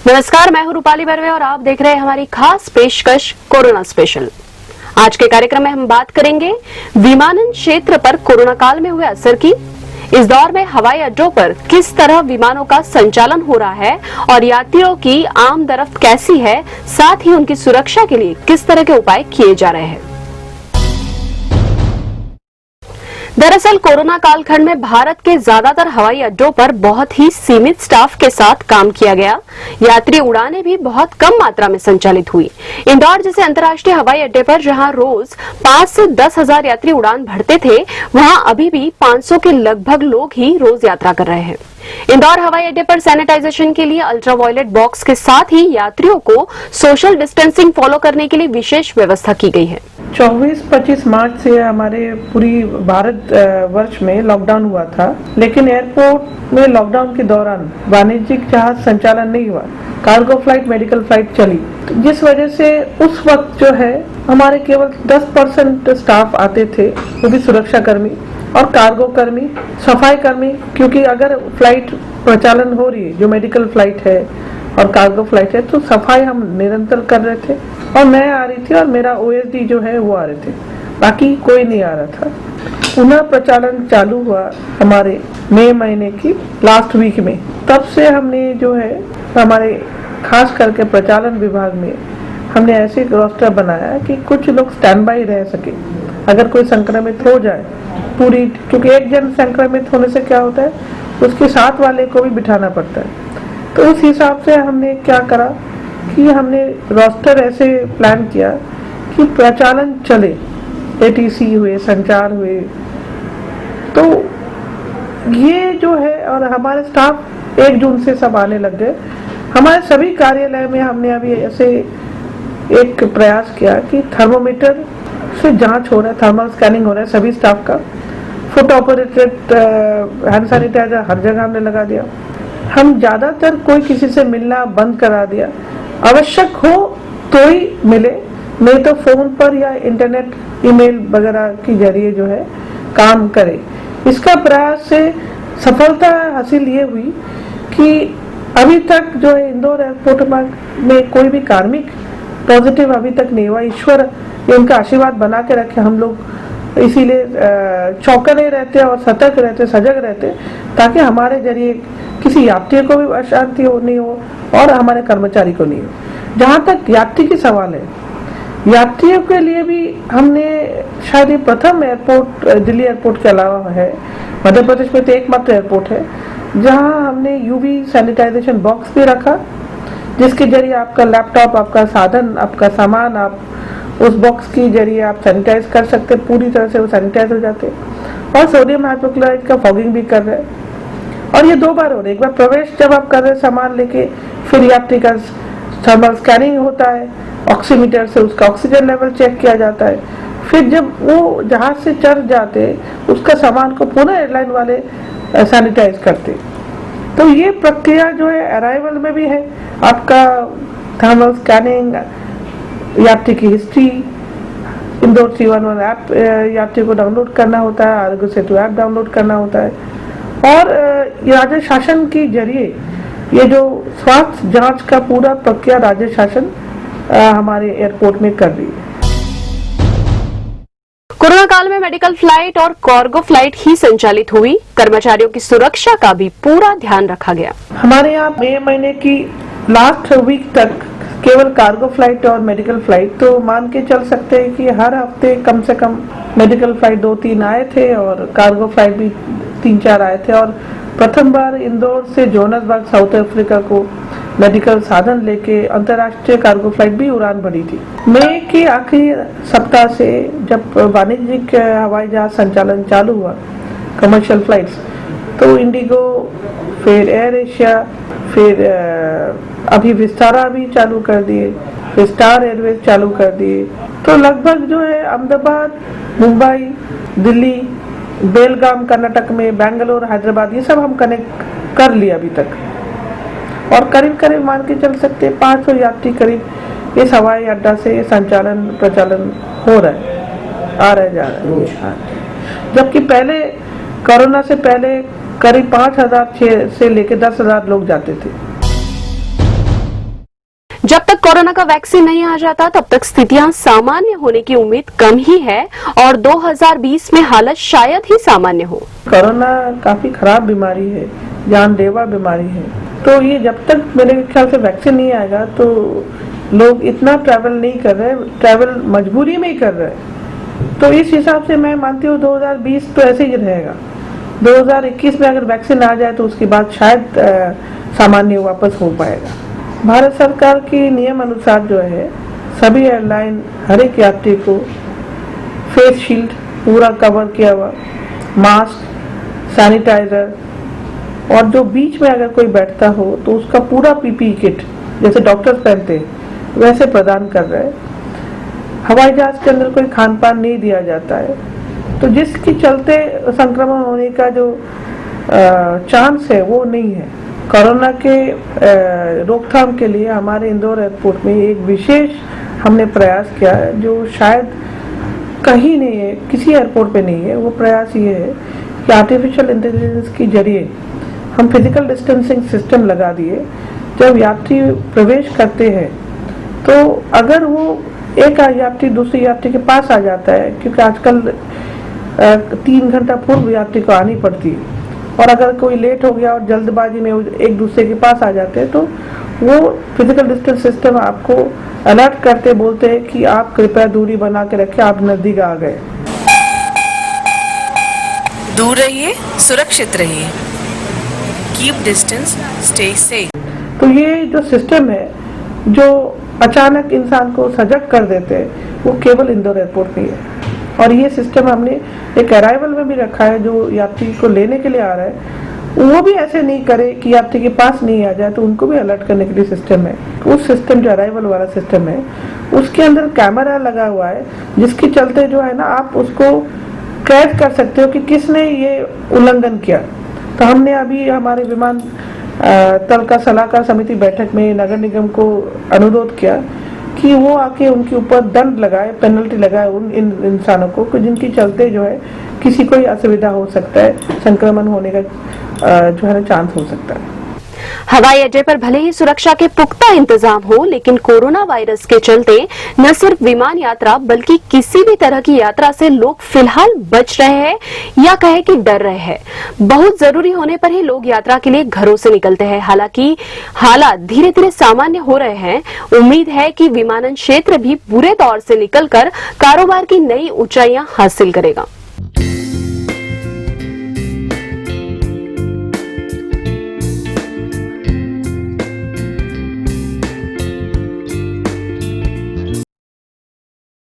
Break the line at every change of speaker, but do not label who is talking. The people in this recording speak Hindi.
नमस्कार, मैं हूं रूपाली बर्वे और आप देख रहे हैं हमारी खास पेशकश कोरोना स्पेशल। आज के कार्यक्रम में हम बात करेंगे विमानन क्षेत्र पर कोरोना काल में हुए असर की। इस दौर में हवाई अड्डों पर किस तरह विमानों का संचालन हो रहा है और यात्रियों की आमदरफ्त कैसी है, साथ ही उनकी सुरक्षा के लिए किस तरह के उपाय किए जा रहे हैं। दरअसल कोरोना कालखंड में भारत के ज्यादातर हवाई अड्डों पर बहुत ही सीमित स्टाफ के साथ काम किया गया। यात्री उड़ानें भी बहुत कम मात्रा में संचालित हुई। इंदौर जैसे अंतर्राष्ट्रीय हवाई अड्डे पर जहां रोज 5 से 10 हजार यात्री उड़ान भरते थे, वहां अभी भी 500 के लगभग लोग ही रोज यात्रा कर रहे हैं। इंदौर हवाई अड्डे पर सैनिटाइजेशन के लिए अल्ट्रावायलेट बॉक्स के साथ ही यात्रियों को सोशल डिस्टेंसिंग फॉलो करने के लिए विशेष व्यवस्था की गई है।
24-25 मार्च से हमारे पूरी भारत वर्ष में लॉकडाउन हुआ था, लेकिन एयरपोर्ट में लॉकडाउन के दौरान वाणिज्यिक जहाज संचालन नहीं हुआ। कार्गो फ्लाइट, मेडिकल फ्लाइट चली, जिस वजह से उस वक्त जो है हमारे केवल 10% स्टाफ आते थे, वो भी सुरक्षा कर्मी और कार्गो कर्मी, सफाई कर्मी, क्योंकि अगर फ्लाइट प्रचालन हो रही है, जो मेडिकल फ्लाइट है और कार्गो फ्लाइट है, तो सफाई हम निरंतर कर रहे थे और मैं आ रही थी और मेरा ओएसडी जो है वो आ रहे थे, बाकी कोई नहीं आ रहा था। पुनः प्रचालन चालू हुआ हमारे मई महीने की लास्ट वीक में। तब से हमने जो है हमारे खास करके प्रचालन विभाग में हमने ऐसे रोस्टर बनाया कि कुछ लोग स्टैंड बाई रह सके अगर कोई संक्रमित हो जाए पूरी, क्योंकि एक जन संक्रमित होने से क्या होता है, उसके साथ वाले को भी बिठाना पड़ता है। तो उस हिसाब से हमने क्या करा कि हमने रोस्टर ऐसे प्लान किया कि प्रचालन चले, एटीसी हुए, संचार हुए। तो ये जो है, और हमारे स्टाफ 1 जून से सब आने लग गए। हमारे सभी कार्यालय में हमने अभी ऐसे एक प्रयास किया कि थर्मोमीटर से जांच हो रहा है, थर्मल स्कैनिंग हो रहा है सभी स्टाफ का। फुट ऑपरेटेड हैंड सैनिटाइजर हर जगह हमने लगा दिया। हम ज्यादातर कोई किसी से मिलना बंद करा दिया, आवश्यक हो तो ही मिले, नहीं तो फोन पर या इंटरनेट, ईमेल वगैरह के जरिए जो है काम करे। इसका प्रयास से सफलता हासिल ये हुई कि अभी तक जो है इंदौर एयरपोर्ट में कोई भी कार्मिक पॉजिटिव अभी तक नहीं हुआ। ईश्वर इनका आशीर्वाद बना के रखे, हम लोग इसीलिए चौकने रहते और सतर्क रहते, सजग रहते, ताकि हमारे जरिए किसी यात्री को भी अशांति नहीं हो और हमारे कर्मचारी को नहीं हो। जहाँ तक यात्री की सवाल है, यात्रियों के लिए भी हमने शायद ये प्रथम एयरपोर्ट दिल्ली एयरपोर्ट के अलावा है, मध्य प्रदेश में तो एकमात्र एयरपोर्ट है जहाँ हमने यूवी सैनिटाइजेशन बॉक्स भी रखा, जिसके जरिए आपका लैपटॉप, आपका साधन, आपका सामान, आप उस बॉक्स के जरिए आप सैनिटाइज कर सकते, पूरी तरह से वो सैनिटाइज हो जाते। और सोडियम हाइपोक्लोराइड का फॉगिंग भी कर रहे हैं। और ये 2 बार हो रहा है, एक बार प्रवेश जब आप कर रहे हैं सामान लेके, फिर यात्री का थर्मल स्कैनिंग होता है, ऑक्सीमीटर से उसका ऑक्सीजन लेवल चेक किया जाता है, फिर जब वो जहाज से चढ़ जाते उसका सामान को पुनः एयरलाइन वाले सैनिटाइज करते। तो ये प्रक्रिया जो है अराइवल में भी है, आपका थर्मल स्कैनिंग, यात्री की हिस्ट्री, इंदौर 311 ऐप यात्री को डाउनलोड करना होता है, आरोग्य सेतु ऐप डाउनलोड करना होता है, और राज्य शासन के जरिए ये जो स्वास्थ्य जांच का पूरा प्रक्रिया राज्य शासन हमारे एयरपोर्ट में कर रही है।
कोरोना काल में मेडिकल फ्लाइट और कार्गो फ्लाइट ही संचालित हुई। कर्मचारियों की सुरक्षा का भी पूरा ध्यान रखा गया।
हमारे यहाँ मई महीने की लास्ट वीक तक केवल कार्गो फ्लाइट और मेडिकल फ्लाइट, तो मान के चल सकते हैं कि हर हफ्ते कम से कम मेडिकल फ्लाइट 2-3 आए थे और कार्गो फ्लाइट भी 3-4 आए थे। और प्रथम बार इंदौर से जोहान्सबर्ग, साउथ अफ्रीका को मेडिकल साधन लेके अंतर्राष्ट्रीय कार्गो फ्लाइट भी उड़ान भरी थी। मई के आखिरी सप्ताह से जब वाणिज्यिक हवाई जहाज संचालन चालू हुआ, कमर्शियल फ्लाइट्स, तो इंडिगो, फिर एयर एशिया, फिर अभी विस्तारा भी चालू कर दिए, फिर स्टार एयरवेज चालू कर दिए। तो लगभग जो है अहमदाबाद, मुंबई, दिल्ली, बेलगाम कर्नाटक में, बेंगलोर, हैदराबाद, ये सब हम कनेक्ट कर लिया अभी तक। और करीब करीब मान के चल सकते 500 यात्री करीब इस हवाई अड्डा से संचालन प्रचालन हो रहा है, आ रहा जा रहा है। जबकि पहले कोरोना से पहले करीब 5,000 से लेकर 10,000 लोग जाते थे।
कोरोना का वैक्सीन नहीं आ जाता तब तक स्थितियां सामान्य होने की उम्मीद कम ही है और 2020 में हालत शायद ही सामान्य हो।
कोरोना काफी खराब बीमारी है, जानलेवा बीमारी है, तो ये जब तक मेरे ख्याल से वैक्सीन नहीं आएगा तो लोग इतना ट्रैवल नहीं कर रहे, ट्रैवल मजबूरी में ही कर रहे हैं। तो इस हिसाब से मैं मानती हूँ 2020 तो ऐसे ही रहेगा। 2021 में अगर वैक्सीन आ जाए तो उसके बाद शायद सामान्य वापस हो पाएगा। भारत सरकार की नियम अनुसार जो है सभी एयरलाइन हर एक यात्री को फेस शील्ड पूरा कवर किया हुआ, मास्क, सैनिटाइजर और जो बीच में अगर कोई बैठता हो तो उसका पूरा पीपीई किट जैसे डॉक्टर्स पहनते हैं वैसे प्रदान कर रहे हैं। हवाई जहाज के अंदर कोई खान पान नहीं दिया जाता है, तो जिसके चलते संक्रमण होने का जो चांस है वो नहीं है। कोरोना के रोकथाम के लिए हमारे इंदौर एयरपोर्ट में एक विशेष हमने प्रयास किया है जो शायद कहीं नहीं है, किसी एयरपोर्ट पे नहीं है। वो प्रयास ये है कि आर्टिफिशियल इंटेलिजेंस के जरिए हम फिजिकल डिस्टेंसिंग सिस्टम लगा दिए। जब यात्री प्रवेश करते हैं तो अगर वो एक यात्री दूसरे यात्री के पास आ जाता है, क्योंकि आजकल 3 घंटा पूर्व यात्री को आनी पड़ती है, और अगर कोई लेट हो गया और जल्दबाजी में एक दूसरे के पास आ जाते हैं तो वो फिजिकल डिस्टेंस सिस्टम आपको अलर्ट करते बोलते हैं कि आप कृपया दूरी बना के रखें, आप नजदीक आ गए।
दूर रहिए, सुरक्षित रहिए। Keep distance, stay safe.
तो ये जो सिस्टम है जो अचानक इंसान को सजग कर देते हैं वो केवल इंदौर एयरपोर्ट में ही है। और ये सिस्टम हमने एक अराइवल में भी रखा है, जो यात्री को लेने के लिए आ रहा है वो भी ऐसे नहीं करे कि यात्री के पास नहीं आ जाए, तो उनको भी अलर्ट करने के लिए सिस्टम है। उस सिस्टम जो अराइवल वाला सिस्टम है उसके अंदर कैमरा लगा हुआ है, जिसके चलते जो है ना आप उसको कैद कर सकते हो कि किसने ये उल्लंघन किया। तो हमने अभी हमारे विमान तल का सलाहकार समिति बैठक में नगर निगम को अनुरोध किया कि वो आके उनके ऊपर दंड लगाए, पेनल्टी लगाए उन इंसानों को जिनके चलते जो है किसी को असुविधा हो सकता है, संक्रमण होने का जो है ना चांस हो सकता है।
हवाई अड्डे पर भले ही सुरक्षा के पुख्ता इंतजाम हो, लेकिन कोरोना वायरस के चलते न सिर्फ विमान यात्रा बल्कि किसी भी तरह की यात्रा से लोग फिलहाल बच रहे हैं या कहे कि डर रहे हैं। बहुत जरूरी होने पर ही लोग यात्रा के लिए घरों से निकलते हैं। हालांकि हालात धीरे धीरे सामान्य हो रहे हैं। उम्मीद है कि विमानन क्षेत्र भी बुरे दौर से निकलकर कारोबार की नई ऊंचाइयां हासिल करेगा।